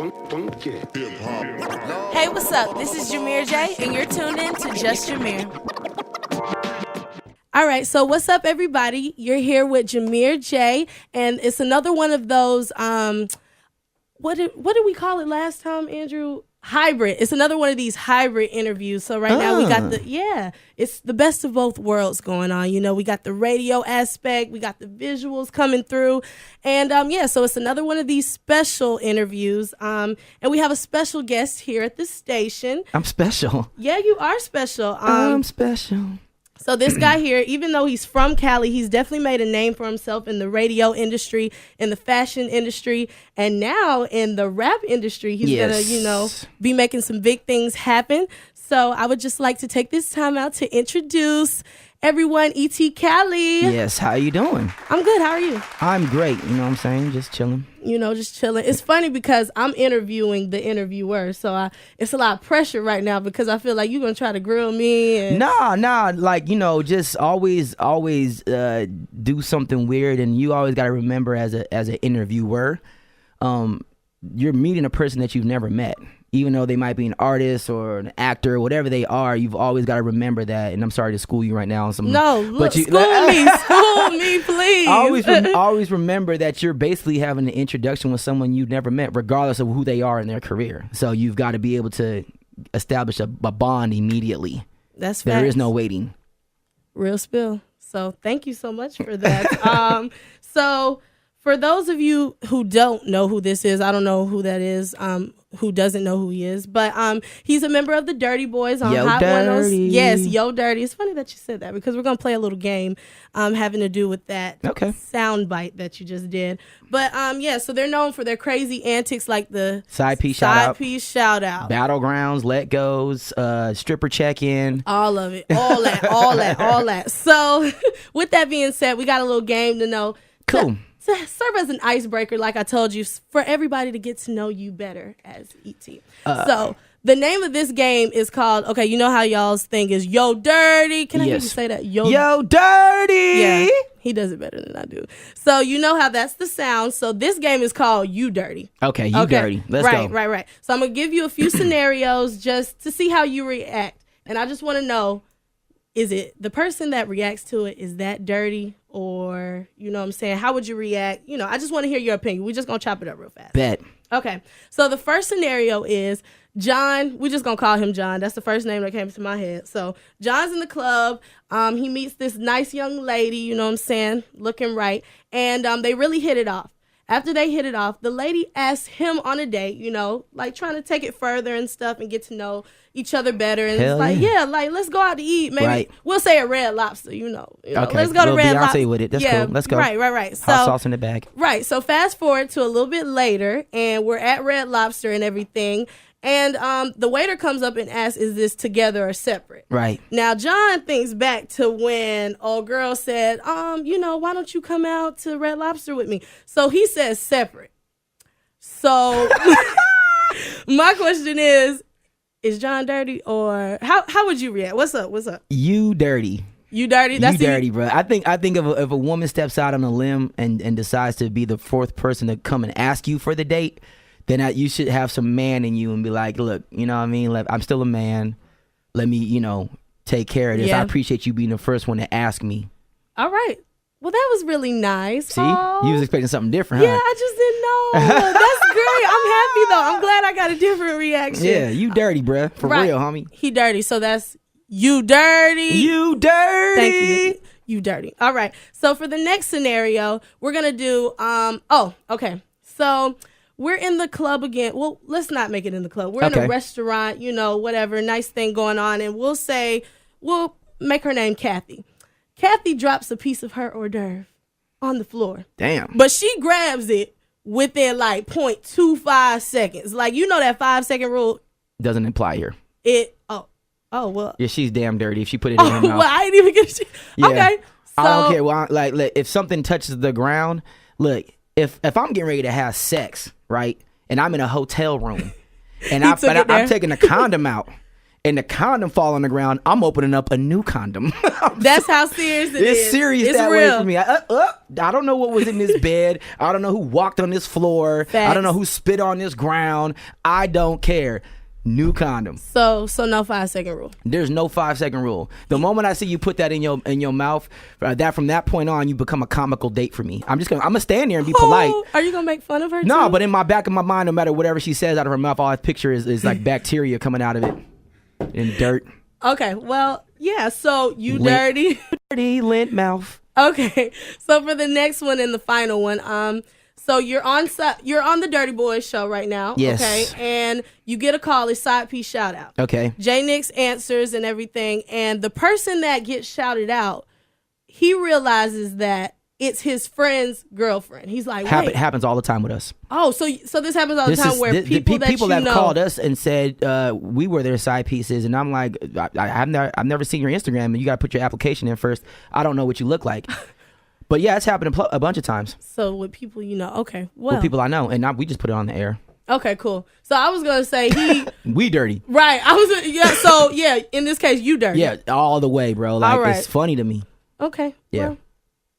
Hey, what's up? This is Jamear J, and you're tuned in to Just Jamear. All right, so what's up, everybody? You're here with Jamear J, and it's another one of those, what did we call it last time, Andrew? Hybrid. It's another one of these hybrid interviews. So right now we got it's the best of both worlds going on. You know, we got the radio aspect, we got the visuals coming through. And so it's another one of these special interviews. And we have a special guest here at the station. I'm special. Yeah, you are special. I'm special. So this guy here, even though he's from Cali, he's definitely made a name for himself in the radio industry, in the fashion industry, and now in the rap industry. He's gonna, be making some big things happen. So I would just like to take this time out to introduce everyone, Cali. Yes, how you doing? I'm good. How are you? I'm great. You know what I'm saying? Just chilling. Just chilling. It's funny because I'm interviewing the interviewer, so it's a lot of pressure right now because I feel like you're gonna try to grill me. And Nah. Like just always do something weird, and you always got to remember as an interviewer, you're meeting a person that you've never met. Even though they might be an artist or an actor, whatever they are, you've always got to remember that. And I'm sorry to school you right now on some. School me, please. Always remember that you're basically having an introduction with someone you've never met, regardless of who they are in their career. So you've got to be able to establish a bond immediately. That's facts. There is no waiting. Real spill. So thank you so much for that. So for those of you who don't know who this is, I don't know who that is. Who doesn't know who he is, but he's a member of the Durtty Boyz on Yo Hot Durtty. 10. Yes, Yo Durtty. It's funny that you said that because we're gonna play a little game having to do with that sound bite that you just did. But so they're known for their crazy antics like the side piece shout out, battlegrounds, let goes, stripper check in, all of it, all that. So with that being said, we got a little game to know. Cool. To serve as an icebreaker, like I told you, for everybody to get to know you better as E.T. So the name of this game is called, you know how y'all's thing is Yo Durtty. Can I hear you say that? Yo Durtty. Yeah, he does it better than I do. So you know how that's the sound. So this game is called You Durtty. Okay, Durtty. Let's go. Right. So I'm going to give you a few scenarios just to see how you react. And I just want to know, is it the person that reacts to it, is that dirty? Or, you know what I'm saying? How would you react? I just want to hear your opinion. We're just going to chop it up real fast. Bet. Okay. So the first scenario is John. We're just going to call him John. That's the first name that came to my head. So John's in the club. He meets this nice young lady, you know what I'm saying? Looking right. And they really hit it off. After they hit it off, the lady asked him on a date, like trying to take it further and stuff and get to know each other better. And Hell it's like, let's go out to eat. Maybe we'll say a Red Lobster, Okay. Let's go to Red Lobster. Beyonce with it. That's cool. Let's go. Right. So, hot sauce in the bag. Right. So fast forward to a little bit later, and we're at Red Lobster and everything. And the waiter comes up and asks, is this together or separate? Right. Now, John thinks back to when old girl said, why don't you come out to Red Lobster with me? So he says separate. So my question is John dirty or how would you react? What's up? You dirty. You dirty? That's you dirty, bro. I think if a woman steps out on a limb and decides to be the fourth person to come and ask you for the date, then you should have some man in you and be like, look, you know what I mean? I'm still a man. Let me, take care of this. Yeah. I appreciate you being the first one to ask me. All right. Well, that was really nice. See? You was expecting something different, huh? Yeah, I just didn't know. That's great. I'm happy, though. I'm glad I got a different reaction. Yeah, you dirty, bruh. For real, homie. He dirty. So that's you dirty. You dirty. Thank you. You dirty. All right. So for the next scenario, we're going to do, okay. So we're in the club again. Well, let's not make it in the club. We're in a restaurant, whatever, nice thing going on. And we'll make her name Kathy. Kathy drops a piece of her hors d'oeuvre on the floor. Damn. But she grabs it within like 0.25 seconds. Like, that 5-second rule. Doesn't apply here. Well. Yeah, she's damn dirty if she put it in her mouth. Well, I didn't even get Yeah. Okay. So, I don't care. Well, look, if something touches the ground, look, if I'm getting ready to have sex, right, and I'm in a hotel room, and I'm taking a condom out, and the condom fall on the ground, I'm opening up a new condom. That's how serious it is. It's serious it's that real. way for me. I don't know what was in this bed. I don't know who walked on this floor. Facts. I don't know who spit on this ground. I don't care. New condom. So no 5-second rule. There's no 5-second rule. The moment I see you put that in your mouth, that from that point on, you become a comical date for me. I'm gonna stand there and be polite. Are you gonna make fun of her? No, too? but in my back of my mind, no matter whatever she says out of her mouth, all I picture is like bacteria coming out of it and dirt. Okay, well, yeah. So you Lint. dirty. Lint mouth. Okay, so for the next one and the final one, so you're on the Dirty Boys show right now. Yes. Okay, and you get a call, a side piece shout out. Okay. J Nix answers and everything, and the person that gets shouted out, he realizes that it's his friend's girlfriend. He's like, wait. Happens all the time with us. Oh, so this happens all the time where people have called us and said we were their side pieces, and I'm like, I've never seen your Instagram, and you got to put your application in first. I don't know what you look like. But yeah, it's happened a bunch of times. So with people okay, well. With people I know, and we just put it on the air. Okay, cool. So I was gonna say we dirty. Right. I was so yeah, in this case you dirty. Yeah, all the way, bro. Like, all right. It's funny to me. Okay. Yeah. Well,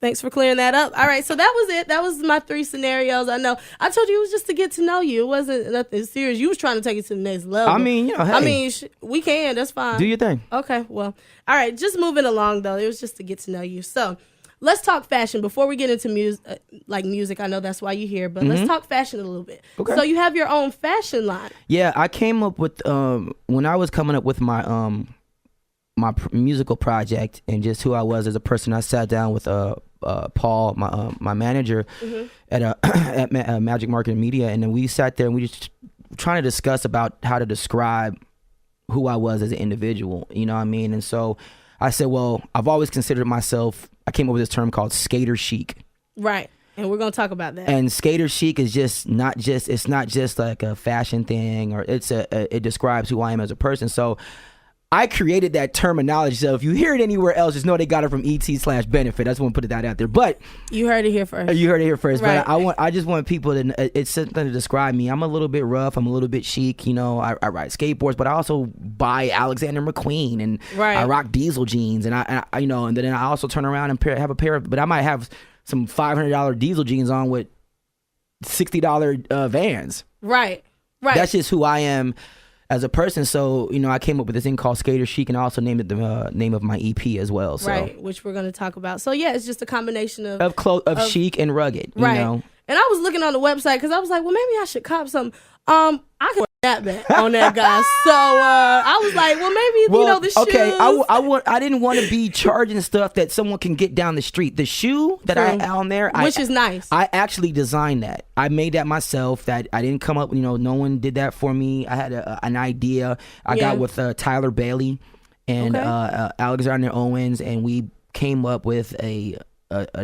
thanks for clearing that up. All right, so that was it. That was my 3 scenarios. I know. I told you it was just to get to know you. It wasn't nothing serious. You was trying to take it to the next level. I mean, hey. We can. That's fine. Do your thing. Okay, well. All right, just moving along, though. It was just to get to know you. So let's talk fashion. Before we get into music, I know that's why you're here, but let's talk fashion a little bit. Okay. So you have your own fashion line. Yeah, I came up with, when I was coming up with my musical project and just who I was as a person, I sat down with Paul, my manager at Magic Market Media, and then we sat there and we just trying to discuss about how to describe who I was as an individual, you know what I mean? And so I said, well, I've always considered myself, I came up with this term called skater chic. Right. And we're going to talk about that. And skater chic is it's not just like a fashion thing, or it describes who I am as a person. So I created that terminology. So if you hear it anywhere else, just know they got it from ET/Benefit. I just want to put that out there. But you heard it here first. Right. But I just want people to, it's something to describe me. I'm a little bit rough. I'm a little bit chic. You know, I ride skateboards, but I also buy Alexander McQueen, and I rock diesel jeans, and I you know, and then I also turn around and have a pair of, but I might have some $500 diesel jeans on with $60 Vans. Right. That's just who I am as a person. So, you know, I came up with this thing called Skater Chic, and I also named it the name of my EP as well. So. Right, which we're going to talk about. So yeah, it's just a combination of chic and rugged. You know? And I was looking on the website because I was like, well, maybe I should cop something. I can wear that back on that guy. So I was like, well, maybe you know the shoes. Okay, I didn't want to be charging stuff that someone can get down the street. The shoe that I had on there, which is nice. I actually designed that. I made that myself. That I didn't come up. You know, no one did that for me. I had an idea. I got with Tyler Bailey and Alexander Owens, and we came up with a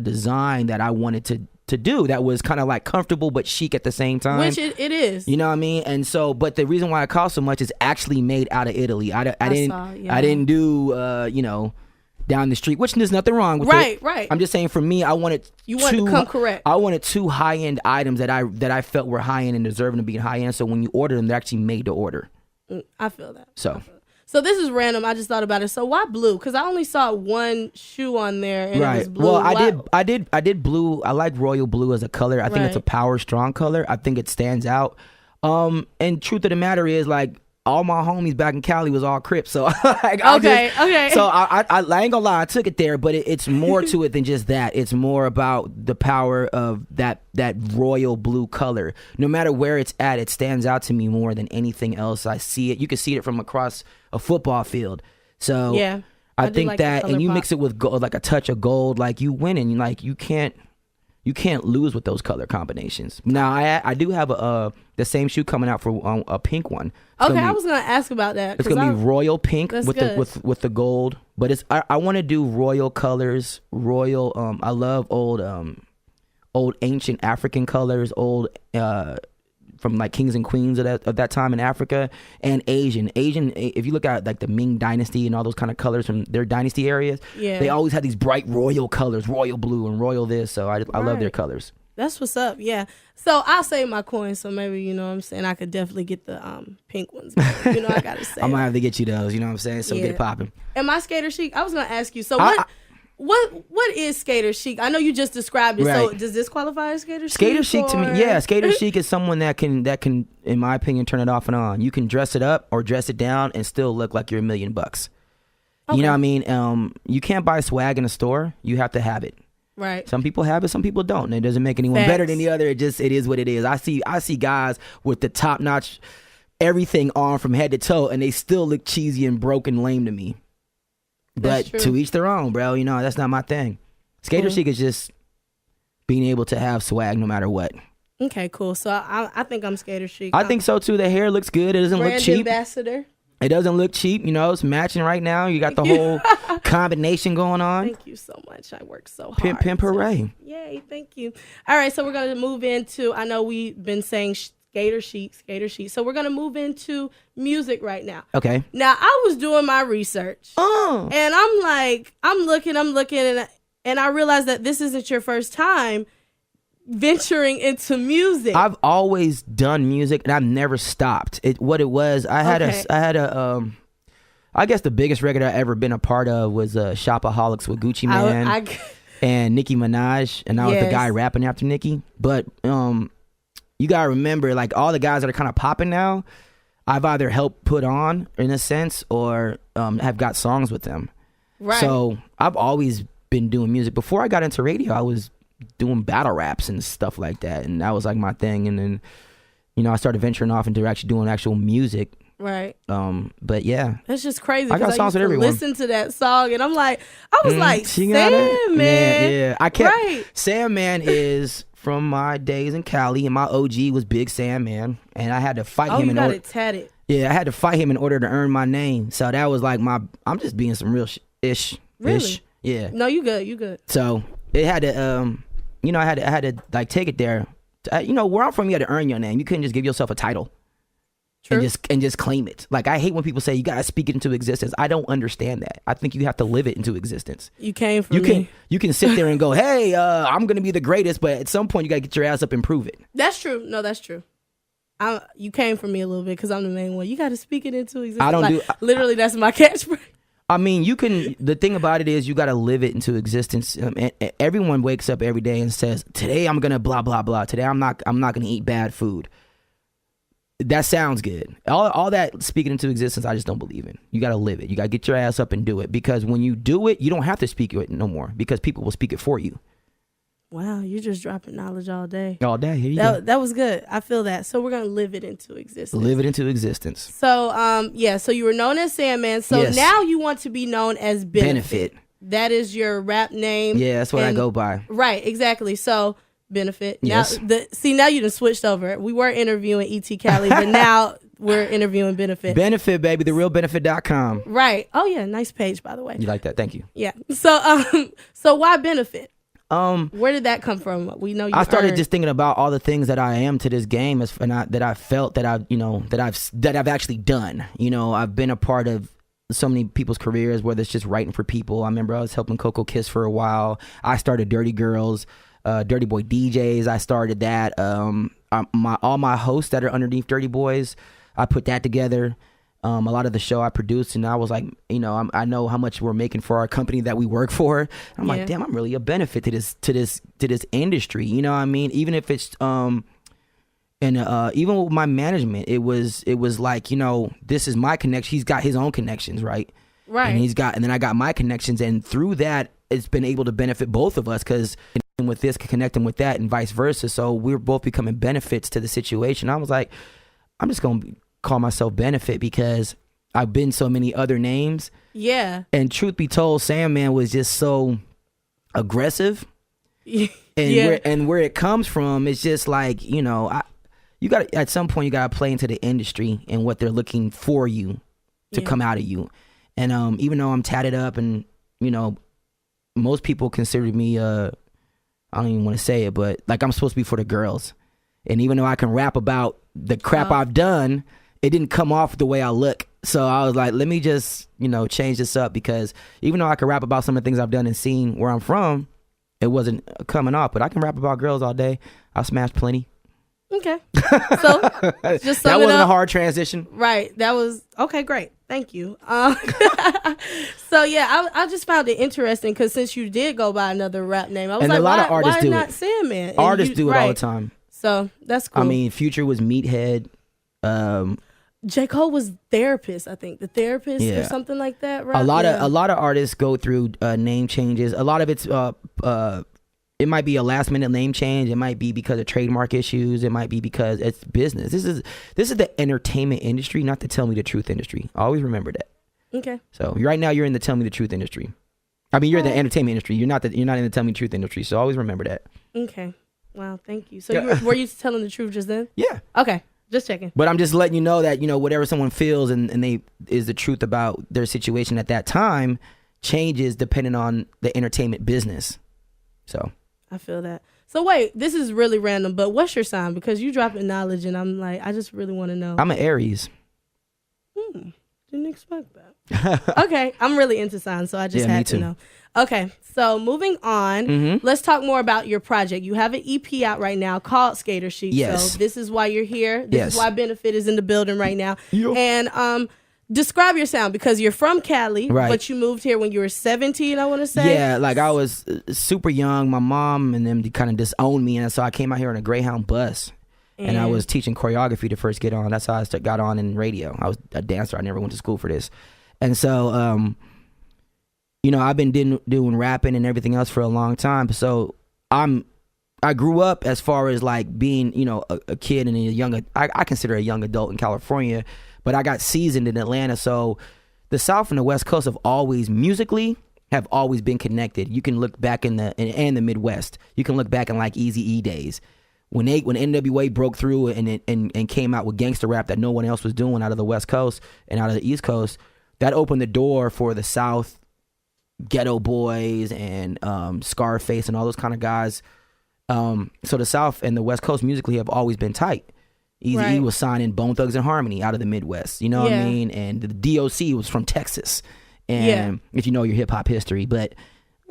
design that I wanted to do that was kind of like comfortable but chic at the same time, which it is, you know what I mean. And so, but the reason why it cost so much is actually made out of Italy. I didn't do you know, down the street, which there's nothing wrong with it. Right. I'm just saying, for me, I wanted to come correct. I wanted 2 high-end items that I felt were high-end and deserving to be high-end, so when you order them, they're actually made to order. I feel that. So this is random. I just thought about it. So why blue? Because I only saw one shoe on there, and it was blue. Well, I did blue. I like royal blue as a color. I think it's a power strong color. I think it stands out. And truth of the matter is, like, all my homies back in Cali was all Crips. So okay. So I ain't gonna lie, I took it there, but it's more to it than just that. It's more about the power of that royal blue color. No matter where it's at, it stands out to me more than anything else. I see it. You can see it from across a football field. So yeah, I think like that, and you mix it with gold, like a touch of gold, like you win, and like you can't lose with those color combinations. Now I do have the same shoe coming out for a pink one. I was gonna ask about that. It's gonna be royal pink with the gold, but it's I want to do royal colors. Royal. I love old ancient African colors. Old from like kings and queens of that time in Africa, and Asian. If you look at like the Ming Dynasty and all those kind of colors from their dynasty areas, they always had these bright royal colors, royal blue and royal this. So I love their colors. That's what's up. Yeah. So I'll save my coins. So maybe, you know what I'm saying, I could definitely get the pink ones. But, you know, I gotta say. I'm gonna have to get you those. You know what I'm saying? So get it popping. Am I skater chic? I was gonna ask you. So what is skater chic? I know you just described it. Right. So does this qualify as skater chic? Skater chic to me, yeah. Skater chic is someone that can, in my opinion, turn it off and on. You can dress it up or dress it down and still look like you're $1 million. Okay. You know what I mean? You can't buy swag in a store. You have to have it. Right. Some people have it, some people don't. And it doesn't make anyone better than the other. It is what it is. I see guys with the top notch everything on from head to toe, and they still look cheesy and broken, lame to me. But to each their own, bro. You know, that's not my thing. Skater chic is just being able to have swag no matter what. Okay, cool. So I think I'm skater chic. I think so too. The hair looks good. It doesn't look cheap. Ambassador. It doesn't look cheap, you know. It's matching right now. You got the whole combination going on. Thank you so much. I worked so hard. Pimp hooray. Yay, thank you. All right, so we're going to move into, I know we've been saying skater chic. So we're going to move into music right now. Okay. Now, I was doing my research. And I'm like, I'm looking, and I realized that this isn't your first time venturing into music. I've always done music and I've never stopped. I had a I guess the biggest record I ever been a part of was Shopaholics with Gucci Mane and Nicki Minaj, and I was the guy rapping after Nicki. But you gotta remember, like, all the guys that are kind of popping now, I've either helped put on in a sense or have got songs with them. Right. So I've always been doing music. Before I got into radio, I was doing battle raps and stuff like that, and that was like my thing. And then, you know, I started venturing off into actually doing actual music. Right. But yeah, that's just crazy. I got songs with everyone. Listen to that song, and I was like, Sandman. Yeah. I kept Sandman is from my days in Cali, and my OG was Big Sandman, and I had to fight him. You got it tatted. Yeah, I had to fight him in order to earn my name. So that was like I'm just being some real ish. Really? Yeah. No, you good. So it had to, you know, I had to like take it there. You know, where I'm from, you had to earn your name. You couldn't just give yourself a title. True. And just claim it. Like, I hate when people say you gotta speak it into existence. I don't understand that. I think you have to live it into existence. You came from me. You can sit there and go, hey, I'm gonna be the greatest, but at some point you gotta get your ass up and prove it. That's true. No, that's true. You came from me a little bit because I'm the main one. You gotta speak it into existence. I don't literally, that's my catchphrase. I mean, the thing about it is you got to live it into existence. And everyone wakes up every day and says, today I'm going to blah, blah, blah. Today I'm not going to eat bad food. That sounds good. All that speaking into existence, I just don't believe in. You got to live it. You got to get your ass up and do it, because when you do it, you don't have to speak it no more, because people will speak it for you. Wow, you're just dropping knowledge all day. All day. Here you go. That was good. I feel that. So we're going to live it into existence. Live it into existence. So, so you were known as Sandman. So now you want to be known as Benefit. That is your rap name. Yeah, that's what I go by. Right, exactly. So, Benefit. Yes. Now you done switched over. We were interviewing E.T. Cali, but now we're interviewing Benefit. Benefit, baby. TheRealBenefit.com. Right. Oh, yeah. Nice page, by the way. You like that? Thank you. Yeah. So why Benefit? Where did that come from? We know I started just thinking about all the things that I am to this game, that I felt that I've actually done. You know, I've been a part of so many people's careers, whether it's just writing for people. I remember I was helping Coco Kiss for a while. I started Dirty Girls, Dirty Boy DJs. I started that. All my hosts that are underneath Dirty Boys, I put that together. A lot of the show I produced, and I was like, you know, I know how much we're making for our company that we work for. I'm like, damn, I'm really a benefit to this industry. You know what I mean? Even if it's even with my management, it was like, you know, this is my connection. He's got his own connections, right? Right. And then I got my connections, and through that, it's been able to benefit both of us, because with this connecting with that and vice versa. So we're both becoming benefits to the situation. I was like, I'm just gonna call myself Benefit because I've been so many other names. Yeah. And truth be told, Sandman was just so aggressive. And where it comes from, it's just like, you know, you got at some point you got to play into the industry and what they're looking for you to come out of you. And even though I'm tatted up and, you know, most people consider me I don't even want to say it, but like I'm supposed to be for the girls. And even though I can rap about the crap I've done, it didn't come off the way I look. So I was like, let me just, you know, change this up, because even though I can rap about some of the things I've done and seen where I'm from, it wasn't coming off. But I can rap about girls all day. I smashed plenty. Okay. So just that wasn't a hard transition. Right. That was okay. Great. Thank you. So yeah, I just found it interesting because since you did go by another rap name, I was and like, a lot of artists why do not it. Sandman? And Artists do it all the time. So that's cool. I mean, Future was Meathead. J. Cole was Therapist, I think. The Therapist or something like that, right? A lot of artists go through name changes. A lot of it's it might be a last minute name change. It might be because of trademark issues. It might be because it's business. This is the entertainment industry, not the tell me the truth industry. Always remember that. Okay. So right now you're in the tell me the truth industry. I mean, you're in the entertainment industry. You're not in the tell me the truth industry. So always remember that. Okay. Wow. Thank you. So were you telling the truth just then? Yeah. Okay. Just checking. But I'm just letting you know that, whatever someone feels and they is the truth about their situation at that time changes depending on the entertainment business. So I feel that. So wait, this is really random, but what's your sign? Because you dropping knowledge and I'm like, I just really want to know. I'm an Aries. Didn't expect that. Okay. I'm really into signs, so I just had to know. Okay. So moving on, let's talk more about your project. You have an EP out right now called Skater Chic. Yes. So this is why you're here. This is why Benefit is in the building right now. Yep. And describe your sound because you're from Cali, right, but you moved here when you were 17, I want to say. Yeah, like I was super young. My mom and them kind of disowned me, and so I came out here on a Greyhound bus. And I was teaching choreography to first get on. That's how I got on in radio. I was a dancer. I never went to school for this. And so, I've been doing rapping and everything else for a long time. So I grew up as far as like being, a kid and I consider a young adult in California, but I got seasoned in Atlanta. So the South and the West Coast have always been connected. You can look back in the Midwest. You can look back in like Eazy-E days. When NWA broke through and came out with gangster rap that no one else was doing out of the West Coast and out of the East Coast, that opened the door for the South, Ghetto Boys and Scarface and all those kind of guys. So the South and the West Coast musically have always been tight. Eazy-E was signing Bone Thugs and Harmony out of the Midwest, you know what I mean? And the DOC was from Texas. And if you know your hip hop history, but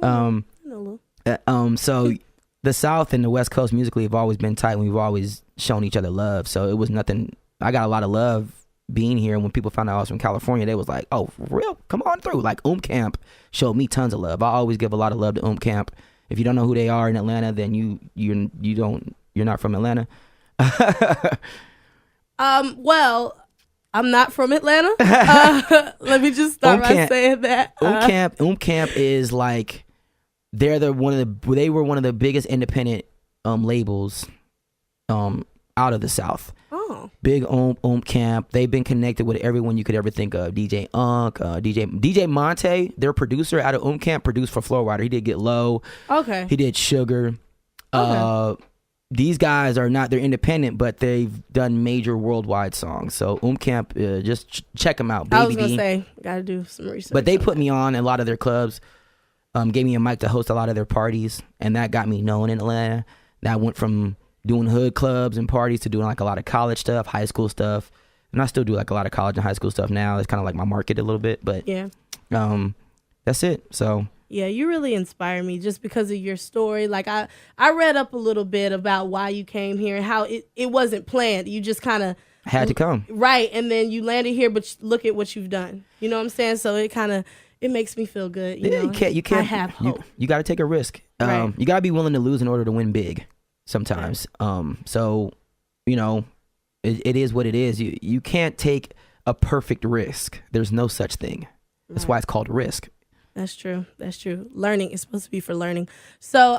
so the South and the West Coast musically have always been tight. We've always shown each other love. So it was nothing. I got a lot of love being here. And when people found out I was from California, they was like, "Oh, for real? Come on through." Like Camp showed me tons of love. I always give a lot of love to Camp. If you don't know who they are in Atlanta, then you're not from Atlanta. Well, I'm not from Atlanta. Let me just start by saying that. Camp is like they were one of the biggest independent labels out of the South. Oh. Big Camp. They've been connected with everyone you could ever think of. DJ DJ Monte, their producer out of Camp, produced for Flow Rider. He did Get Low. Okay. He did Sugar. Okay. These guys are not, they're independent, but they've done major worldwide songs. So Camp, just check them out. Baby I was going to say, got to do some research. But they put me on a lot of their clubs, gave me a mic to host a lot of their parties, and that got me known in Atlanta. That went from doing hood clubs and parties to doing like a lot of college stuff, high school stuff. And I still do like a lot of college and high school stuff now. It's kind of like my market a little bit, but that's it. So yeah, you really inspire me just because of your story. Like I read up a little bit about why you came here and how it wasn't planned. You just kind of had to come. Right. And then you landed here, but look at what you've done. You know what I'm saying? So it makes me feel good. You know? You can't. I have hope. You got to take a risk. Right. You got to be willing to lose in order to win big sometimes. Right. So, it is what it is. You can't take a perfect risk. There's no such thing. That's why it's called risk. That's true. Learning is supposed to be for learning. So,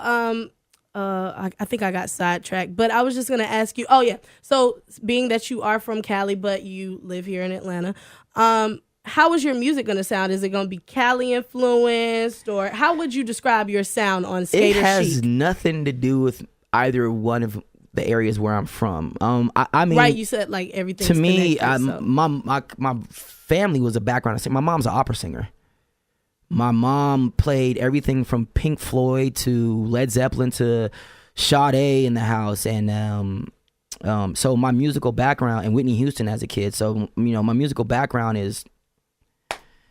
I think I got sidetracked, but I was just going to ask you, so being that you are from Cali, but you live here in Atlanta, how is your music going to sound? Is it going to be Cali influenced, or how would you describe your sound on Skater Chic? It has nothing to do with either one of the areas where I'm from. I mean, right? You said like everything. To me, my family was a background singer. My mom's an opera singer. My mom played everything from Pink Floyd to Led Zeppelin to Sade in the house, and so my musical background, and Whitney Houston as a kid. So my musical background is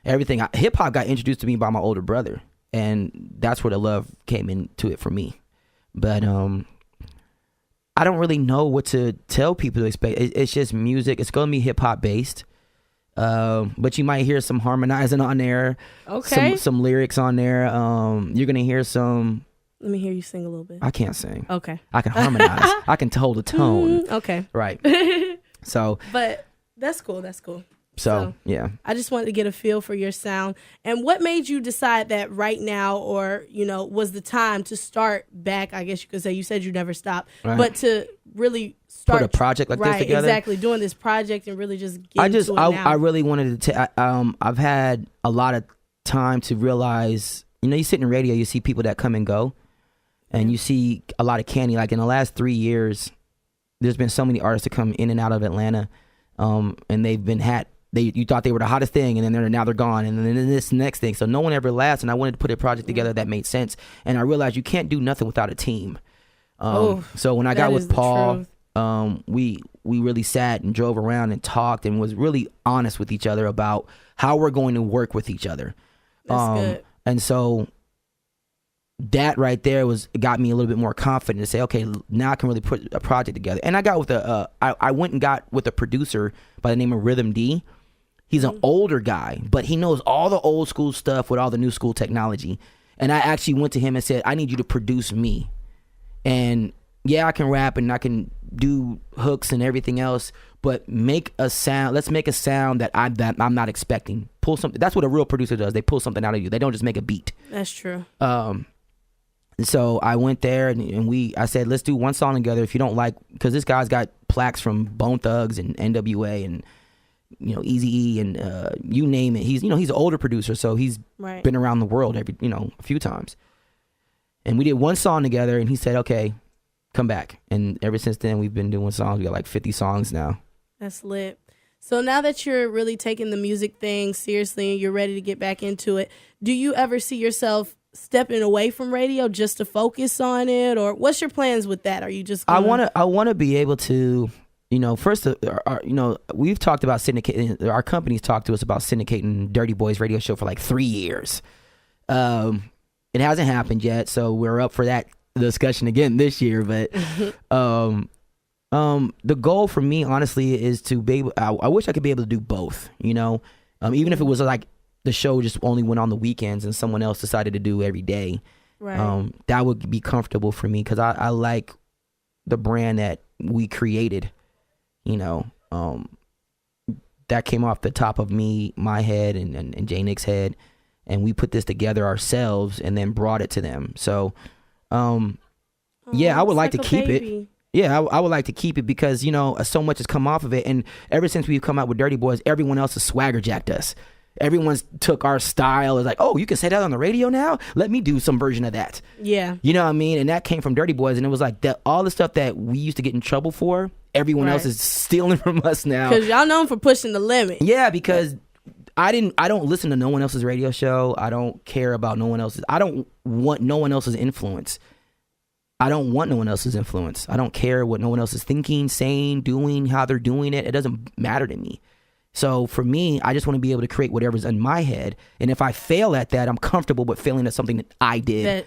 everything. Hip hop got introduced to me by my older brother. and that's where the love came into it for me. But I don't really know what to tell people to expect. It's just music. It's gonna be hip hop based. But you might hear some harmonizing on there. Okay. Some lyrics on there. You're gonna hear some. Let me hear you sing a little bit. I can't sing. Okay. I can harmonize. I can hold a tone. Okay. Right. So. But that's cool. That's cool. So yeah. I just wanted to get a feel for your sound. And what made you decide that right now, or, was the time to start back, I guess you could say, you said you never stopped, but to really start. Put a project like this together? Exactly. Doing this project and really just get into it now. I really wanted to, I've had a lot of time to realize, you sit in radio, you see people that come and go, and you see a lot of candy. Like in the last 3 years, there's been so many artists that come in and out of Atlanta, and they've been you thought they were the hottest thing, and then now they're gone, and then this next thing. So no one ever lasts, and I wanted to put a project together that made sense. And I realized you can't do nothing without a team. So when I got with Paul, we really sat and drove around and talked and was really honest with each other about how we're going to work with each other. That's good. And so that right there got me a little bit more confident to say, okay, now I can really put a project together. And I got with I went and got with a producer by the name of Rhythm D. He's an older guy, but he knows all the old school stuff with all the new school technology. And I actually went to him and said, I need you to produce me. And yeah, I can rap and I can do hooks and everything else, but make a sound. Let's make a sound that I'm not expecting. Pull something. That's what a real producer does. They pull something out of you. They don't just make a beat. That's true. So I went there and I said, let's do one song together. If you don't like, because this guy's got plaques from Bone Thugs and NWA and Eazy-E and you name it. He's he's an older producer, so he's been around the world a few times. And we did one song together, and he said, okay, come back. And ever since then, we've been doing songs. We got like 50 songs now. That's lit. So now that you're really taking the music thing seriously and you're ready to get back into it, do you ever see yourself stepping away from radio just to focus on it, or what's your plans with that? Are you just gonna... I want to be able to, first, we've talked about syndicating. Our company's talked to us about syndicating Durtty Boyz radio show for like 3 years. It hasn't happened yet, so we're up for that discussion again this year. But the goal for me, honestly, is to be able. I wish I could be able to do both. Even if it was like the show just only went on the weekends and someone else decided to do every day. Right. That would be comfortable for me because I like the brand that we created. That came off the top of my head and J Nick's head, and we put this together ourselves and then brought it to them. So, yeah, I would like to keep it. Yeah, I would like to keep it because, so much has come off of it. And ever since we've come out with Durtty Boyz, everyone else has swagger jacked us. Everyone's took our style. It's like, oh, you can say that on the radio now? Let me do some version of that. Yeah. You know what I mean? And that came from Durtty Boyz. And it was like that. All the stuff that we used to get in trouble for, everyone else is stealing from us now. Because y'all known for pushing the limit. Yeah, because I don't listen to no one else's radio show. I don't care about no one else's. I don't want no one else's influence. I don't want no one else's influence. I don't care what no one else is thinking, saying, doing, how they're doing it. It doesn't matter to me. So for me, I just want to be able to create whatever's in my head. And if I fail at that, I'm comfortable with failing at something that I did.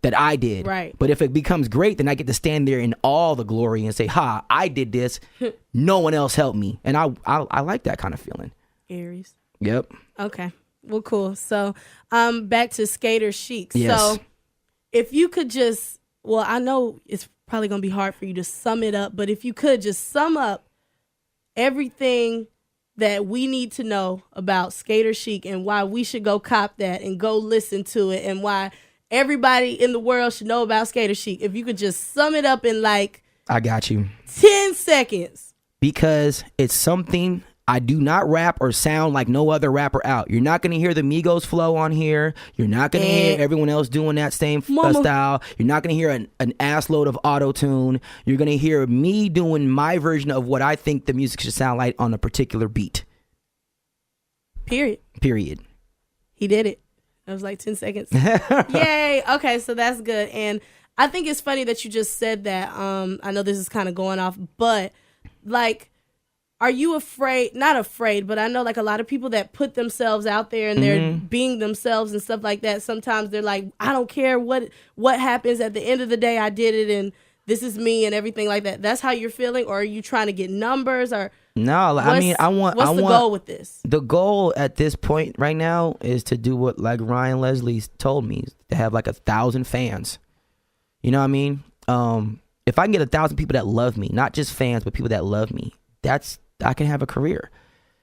That I did. Right. But if it becomes great, then I get to stand there in all the glory and say, ha, I did this. No one else helped me. And I like that kind of feeling. Aries. Yep. Okay. Well, cool. So back to Skater Chic. Yes. So if you could just, well, I know it's probably going to be hard for you to sum it up, but if you could just sum up everything that we need to know about Skater Chic and why we should go cop that and go listen to it and why everybody in the world should know about Skater Chic. If you could just sum it up in like... I got you. 10 seconds. Because it's something... I do not rap or sound like no other rapper out. You're not going to hear the Migos flow on here. You're not going to hear everyone else doing that same style. You're not going to hear an ass load of auto-tune. You're going to hear me doing my version of what I think the music should sound like on a particular beat. Period. He did it. That was like 10 seconds. Yay. Okay, so that's good. And I think it's funny that you just said that. I know this is kind of going off, but like... are you afraid, not afraid, but I know like a lot of people that put themselves out there and they're being themselves and stuff like that. Sometimes they're like, I don't care what happens. At the end of the day, I did it and this is me and everything like that. That's how you're feeling? Or are you trying to get numbers? Or no, I mean, what's the goal with this? The goal at this point right now is to do what like Ryan Leslie told me, to have like 1,000 fans. You know what I mean? If I can get 1,000 people that love me, not just fans, but people that love me, I can have a career.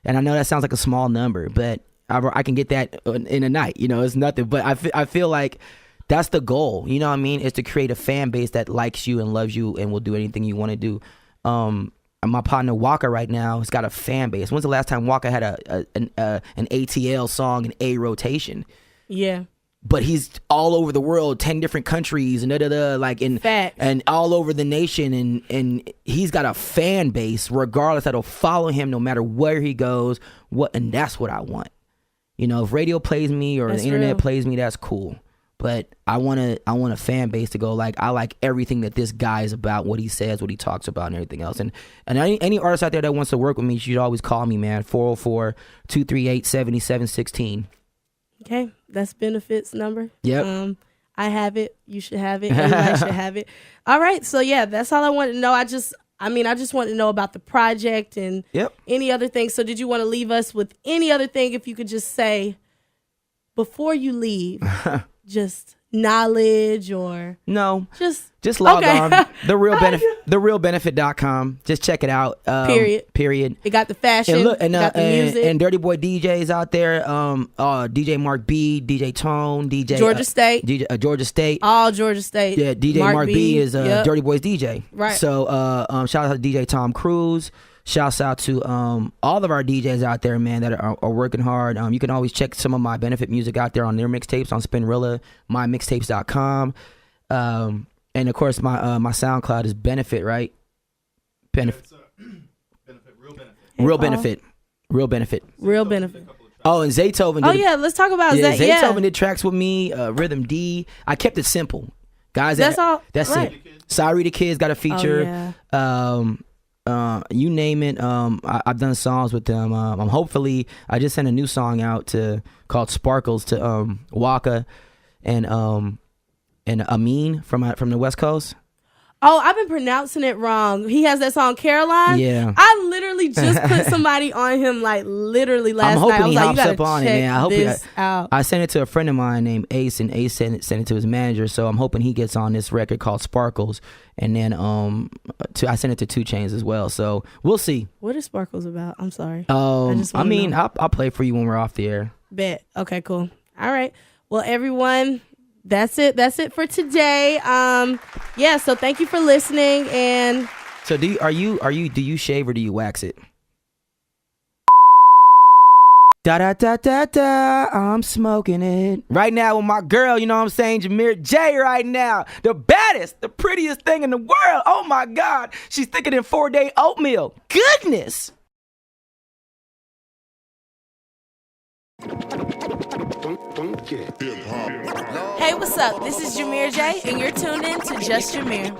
And I know that sounds like a small number, but I can get that in a night. You know, it's nothing. But I feel like that's the goal. You know what I mean? Is to create a fan base that likes you and loves you and will do anything you want to do. My partner Waka right now has got a fan base. When's the last time Waka had an ATL song in A rotation? Yeah. But he's all over the world, 10 different countries, and and all over the nation, and he's got a fan base, regardless, that'll follow him no matter where he goes. And that's what I want. You know, if radio plays me or the internet plays me, that's cool. But I want a fan base to go like, I like everything that this guy is about, what he says, what he talks about, and everything else. And any artist out there that wants to work with me, you should always call me, man. 404-238-7716. Okay, that's Benefits number. Yep. I have it. You should have it. Everybody should have it. All right. So yeah, that's all I wanted to know. I just wanted to know about the project and any other things. So did you want to leave us with any other thing? If you could just say before you leave, just knowledge or no, just log on therealbenefit.com. Just check it out. Period. It got the fashion, got the music, and Durtty Boy DJs out there. DJ Mark B, DJ Tone, DJ Georgia State, Georgia State, all Georgia State. Yeah, DJ Mark B is Durtty Boy's DJ. Right. So shout out to DJ Tom Cruise. Shouts out to all of our DJs out there, man, that are working hard. You can always check some of my Benefit music out there on their mixtapes on Spinrilla, mymixtapes.com. And of course, my SoundCloud is Benefit, right? Benefit. Real Benefit. Oh, and Zaytoven. Let's talk about that. Zaytoven did tracks with me. Rhythm D. I kept it simple, guys. That's it. Sorry, the Kids got a feature. You name it. I've done songs with them. Hopefully, I just sent a new song out called Sparkles to Waka and Amin from the West Coast. Oh, I've been pronouncing it wrong. He has that song Caroline. Yeah, I literally just put somebody on him like literally last night. I'm hoping he hops like, up on it, man. I hope out. I sent it to a friend of mine named Ace, and Ace sent it to his manager. So I'm hoping he gets on this record called Sparkles. And then I sent it to 2 Chainz as well. So we'll see. What is Sparkles about? I'm sorry. I'll play for you when we're off the air. Bet. Okay, cool. All right. Well, everyone, that's it for today. So thank you for listening. And so do you shave or do you wax it? Da da da da da, I'm smoking it right now with my girl, you know what I'm saying, Jamear J right now. The baddest, the prettiest thing in the world. Oh my God, she's thicker than 4-day oatmeal. Goodness. Hey, what's up? This is Jamear J, and you're tuned in to Just Jamear.